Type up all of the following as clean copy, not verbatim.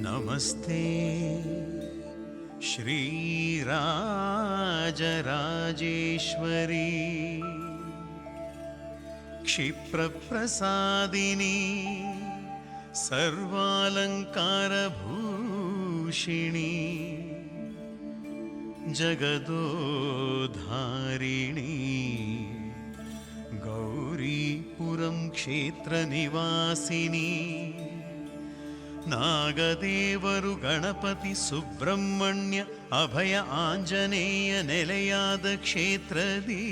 ನಮಸ್ತೆ ಶ್ರೀರಾಜರಾಜೇಶ್ವರಿ ಕ್ಷಿಪ್ರಪ್ರಸಾದಿನಿ ಸರ್ವಾಲಂಕಾರಭೂಷಿಣಿ ಜಗದೋಧಾರಿಣಿ ಗೌರೀಪುರಂ ಕ್ಷೇತ್ರ ನಿವಾಸಿನಿ ನಾಗದೇವರು ಗಣಪತಿ ಸುಬ್ರಹ್ಮಣ್ಯ ಅಭಯ ಆಂಜನೇಯ ನೆಲೆಯಾದ ಕ್ಷೇತ್ರದಿ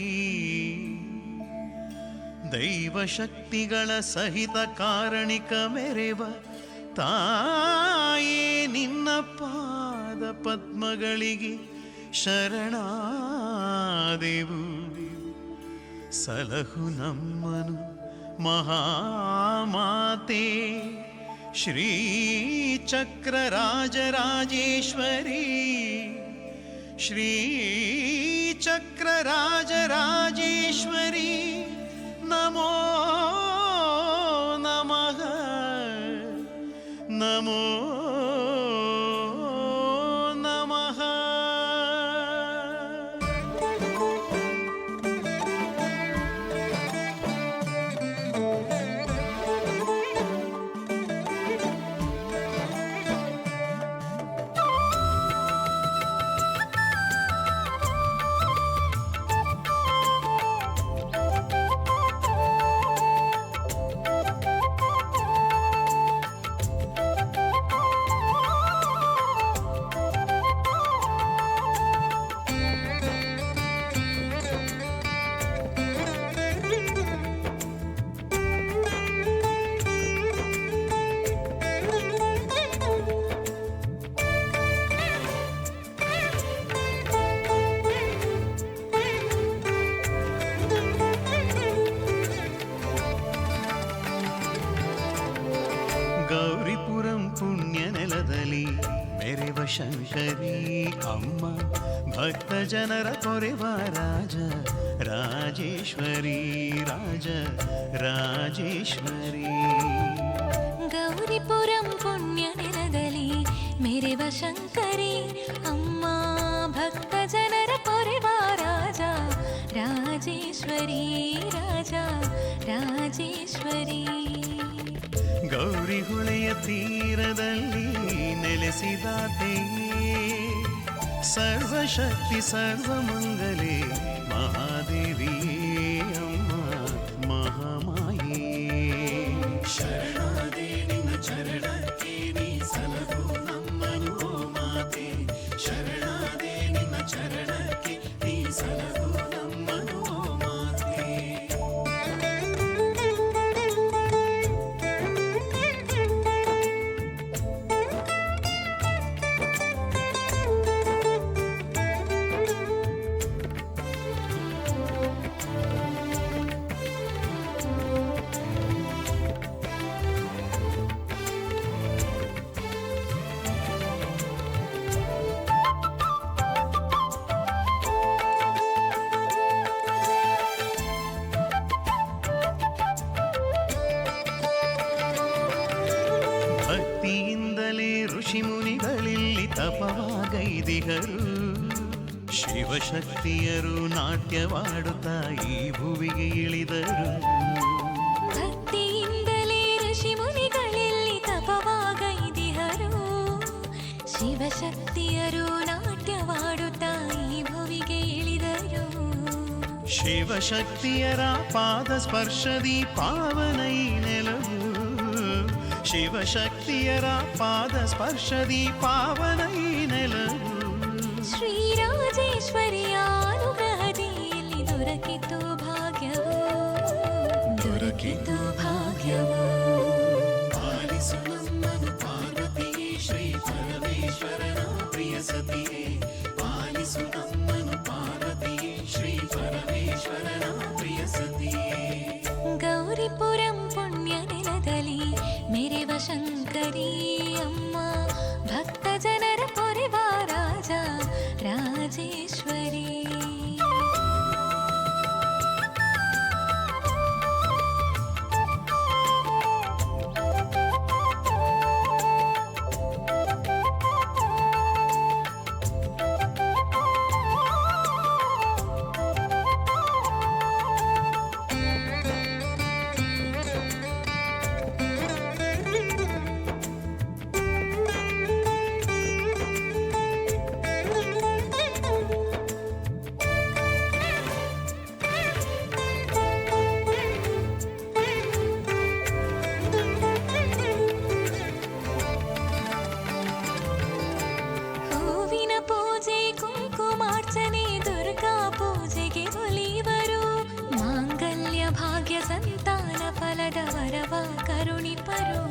ದೈವಶಕ್ತಿಗಳ ಸಹಿತ ಕಾರಣಿಕ ಮೆರೆವ ತಾಯೇ ನಿನ್ನ ಪಾದ ಪದ್ಮಗಳಿಗೆ ಶರಣಾದೆವು. ಸಲಹು ನಮ್ಮನು ಮಹಾಮಾತೆ ಶ್ರೀಚಕ್ರರಾಜರಾಜೇಶ್ವರಿ ಶ್ರೀಚಕ್ರರಾಜರಾಜೇಶ್ವರಿ ನಮೋ ನಮಃ ನಮೋ ನಮಃ. ಗೌರಿಪುರಂ ಪುಣ್ಯ ನೆಲದಲ್ಲಿ ಮೆರೆವ ಶಂಕರಿ ಅಮ್ಮ ಭಕ್ತ ಜನರ ಕೊರೆವ ರಾಜ ರಾಜೇಶ್ವರಿ ರಾಜ ರಾಜೇಶ್ವರಿ. ಗೌರಿಪುರಂ ಪುಣ್ಯ ನೆಲದಲ್ಲಿ ಮೆರೆವ ಶಂಕರಿ ಅಮ್ಮ ಭಕ್ತ ಜನರ ಕೊರೆವ ರಾಜ ರಾಜೇಶ್ವರಿ ರಾಜ ರಾಜೇಶ್ವರಿ. ಗೌರಿ ಹೊಳೆಯ ತೀರದಲ್ಲಿ ನೆಲೆಸಿದಾತೆಯೇ ಸರ್ವಶಕ್ತಿ ಸರ್ವಮಂಗಲೆ ಮಹಾದೇವಿಯೇ ಅಮ್ಮ ಮಹಾಮಾಯೇ. ಶರಣಾದೆ ನಿನ್ನ ಚರಣಕ್ಕೆ ನೀ ಸಲಹು ನಮ್ಮನು ಓ ಮಾತೆ. ಶರಣಾದೆ ನಿನ್ನ ಚರಣಕ್ಕೆ ನೀ ಸಲಹು ನಮ್ಮನು ಓ ಮಾತೆ. ಭಕ್ತಿಯಿಂದಲೇ ಋಷಿ ಮುನಿಗಳಿಲ್ಲಿ ತಪವಾಗೈದಿಗರು. ಶಿವಶಕ್ತಿಯರು ನಾಟ್ಯವಾಡುತ್ತಾ ಈ ಭುವಿಗೆ ಇಳಿದರು. ಭಕ್ತಿಯಿಂದಲೇ ಋಷಿ ಮುನಿಗಳಲ್ಲಿ ತಪವಾಗೈದಿಹರು. ಶಿವಶಕ್ತಿಯರು ನಾಟ್ಯವಾಡುತ್ತಾ ಈ ಭುವಿಗೆ ಇಳಿದರು. ಶಿವಶಕ್ತಿಯರ ಪಾದ ಸ್ಪರ್ಶದಿ ಪಾವನ ಈ ನೆಲವು. ಶಿವಶಕ್ತಿಯರ ಪಾದ ಸ್ಪರ್ಶದಿ ಪಾವನ ಈ ನೆಲವು. ಶ್ರೀರಾಜೇಶ್ವರಿಯ ಅನುಗ್ರಹದಲ್ಲಿ ದೊರಕಿತು ಭಾಗ್ಯವು ದೊರಕಿತು ಭಾಗ್ಯವು. ಪಾಲಿಸು ನಮ್ಮನು ಪಾರ್ವತಿಯೇ ಶ್ರೀ ಪರಮೇಶ್ವರನ ಪ್ರಿಯ ಸತಿಯೇ. ಪಾಲಿಸು ನಮ್ಮನು ಪಾರ್ವತಿಯೇ ಶ್ರೀ ಪರಮೇಶ್ವರನ ಪ್ರಿಯ ಸತಿಯೇ. ಗೌರಿಪುರಂ ಪುಣ್ಯ ನೆಲದಲ್ಲಿ ಮೆರೆವ ಶಂಕರಿ ಅಮ್ಮ ಭಕ್ತ ಜನರ ಕೊರೆವ ರಾಜ ರಾಜೇಶ್ವರಿ. ಕರುಣಿಪರು.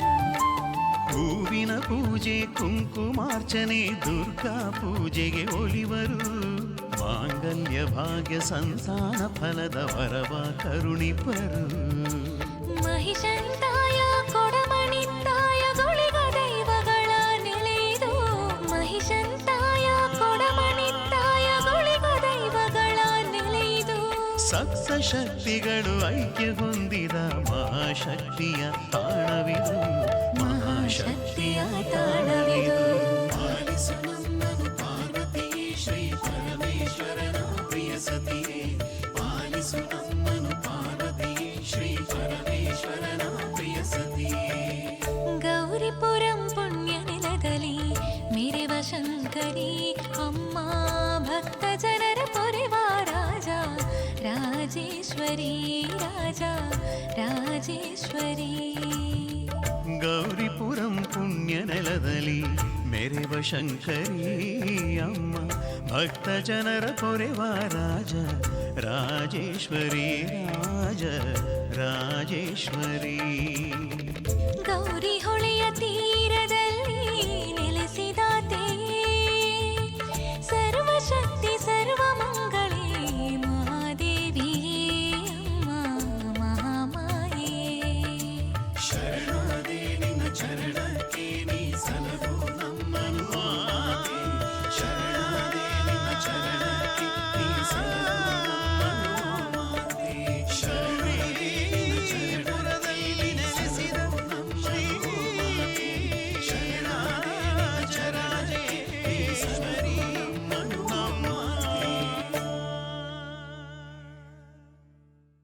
ಹೂವಿನ ಪೂಜೆ ಕುಂಕುಮಾರ್ಚನೆ ದುರ್ಗಾ ಪೂಜೆಗೆ ಒಲಿವರು. ಮಾಂಗಲ್ಯ ಭಾಗ್ಯ ಸಂತಾನ ಫಲದ ವರವ ಕರುಣಿಪರು. ಮಹಿಷಂತಾಯ ಕೊಡಮಣಿತ್ತಾಯ ಗುಳಿಗ ದೈವಗಳ ನೆಲೆಯಿದು. ಮಹಿಷಂತಾಯ ಕೊಡಮಣಿತ್ತಾಯ ಗುಳಿಗ ದೈವಗಳ ನೆಲೆಯಿದು. ಸಪ್ತಶಕ್ತಿಗಳು ಐಕ್ಯ ಹೊಂದಿದ ಮಹಾಶಕ್ತಿಯ ತಾಣವಿದು. ಮಹಾಶಕ್ತಿಯ ತಾಣವಿದು. ಪಾಲಿಸು ನಮ್ಮನು ಪಾರ್ವತಿಯೇ ಶ್ರೀ ಪರಮೇಶ್ವರನ ಪ್ರಿಯ ಸತಿಯೇ. ಪಾಲಿಸು ನಮ್ಮನು ಪಾರ್ವತಿಯೇ ಶ್ರೀ ಪರಮೇಶ್ವರನ ಪ್ರಿಯ ಸತಿಯೇ. ಗೌರಿಪುರಂ ಪುಣ್ಯ ನೆಲದಲ್ಲಿ ಮೆರೆವ ಶಂಕರಿ ಅಮ್ಮ. ಭಕ್ತ ಜನರ ಪೊರೆವ ರಾಜ ರಾಜೇಶ್ವರಿ. ರಾಜ ರಾಜೇಶ್ವರಿ. ಗೌರಿಪುರಂ ಪುಣ್ಯ ನೆಲದಲ್ಲಿ ಮೆರೆವ ಶಂಕರಿ ಅಮ್ಮ. ಭಕ್ತ ಜನರ ಪೊರೆವ ರಾಜ ರಾಜೇಶ್ವರಿ. ರಾಜ ರಾಜೇಶ್ವರಿ. ಗೌರಿ ಹೊಳೆಯ ತೀರದಲ್ಲಿ ನೆಲೆಸಿದಾತೆ. ಸರ್ವಶಕ್ತಿ ಸರ್ವಮಂಗಳೇ ಮಹಾದೇವಿಯೇ ಅಮ್ಮ ಮಹಾಮಾಯೇ. ಶರಣಾದೆ ನಿನ್ನ ಚರಣ